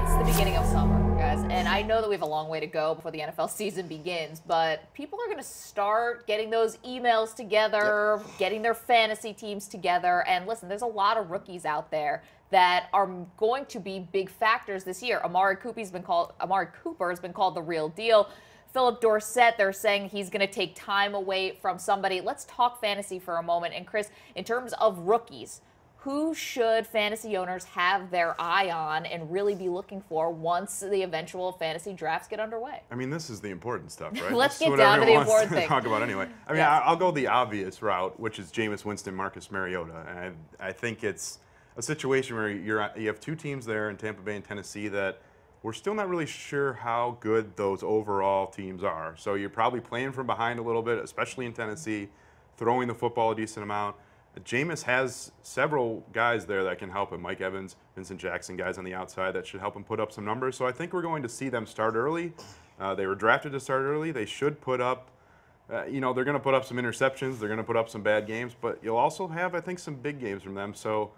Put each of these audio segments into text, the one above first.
It's the beginning of summer, guys, and I know that we have a long way to go before the NFL season begins, but people are going to start getting those emails together, getting their fantasy teams together, and listen, there's a lot of rookies out there that are going to be big factors this year. Amari Cooper has been called the real deal. Philip Dorsett, they're saying he's going to take time away from somebody. Let's talk fantasy for a moment. And Chris, in terms of rookies, who should fantasy owners have their eye on and really be looking for once the eventual fantasy drafts get underway? I mean, this is the important stuff, right? Let's get down to the important thing. Talk about anyway. I mean, Yes. I'll go the obvious route, which is Jameis Winston, Marcus Mariota. And I think it's a situation where you have two teams there in Tampa Bay and Tennessee that we're still not really sure how good those overall teams are. So you're probably playing from behind a little bit, especially in Tennessee, throwing the football a decent amount. Jameis has several guys there that can help him. Mike Evans, Vincent Jackson, guys on the outside that should help him put up some numbers. So I think we're going to see them start early. They were drafted to start early. They should put up, they're going to put up some interceptions. They're going to put up some bad games. But you'll also have, I think, some big games from them. So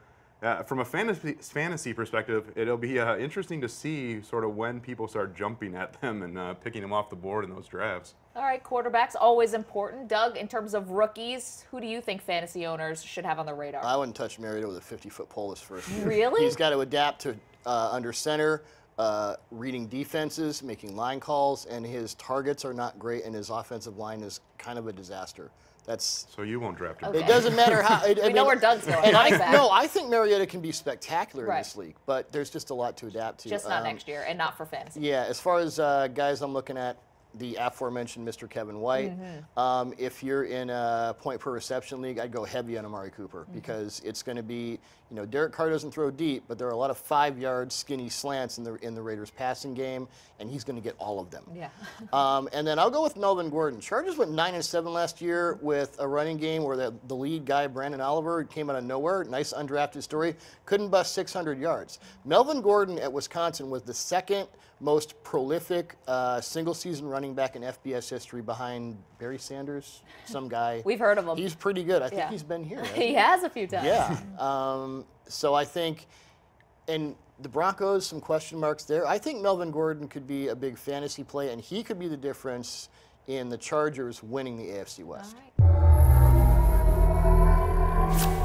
from a fantasy perspective, it'll be interesting to see sort of when people start jumping at them and picking them off the board in those drafts. All right, quarterbacks, always important. Doug, in terms of rookies, who do you think fantasy owners should have on the radar? I wouldn't touch Mariota with a 50-foot pole this first year. Really? He's got to adapt to under center, reading defenses, making line calls, and his targets are not great, and his offensive line is kind of a disaster. So you won't draft him. Okay. It doesn't matter how. We know where Doug's going. And I think Mariota can be spectacular in this league, but there's just a lot to adapt to. Just not next year, and not for fantasy. Yeah, as far as guys I'm looking at, the aforementioned Mr. Kevin White. If you're in a point per reception league, I'd go heavy on Amari Cooper because it's going to be, Derek Carr doesn't throw deep, but there are a lot of 5-yard skinny slants in the Raiders passing game, and he's going to get all of them. Yeah. And then I'll go with Melvin Gordon. Chargers went 9-7 last year with a running game where the lead guy, Brandon Oliver, came out of nowhere. Nice undrafted story. Couldn't bust 600 yards. Melvin Gordon at Wisconsin was the second most prolific single-season running back in FBS history behind Barry Sanders, some guy. We've heard of him. He's pretty good. I think he's been here. Right? He has a few times. Yeah. So I think, and the Broncos, some question marks there. I think Melvin Gordon could be a big fantasy play, and he could be the difference in the Chargers winning the AFC West. All right.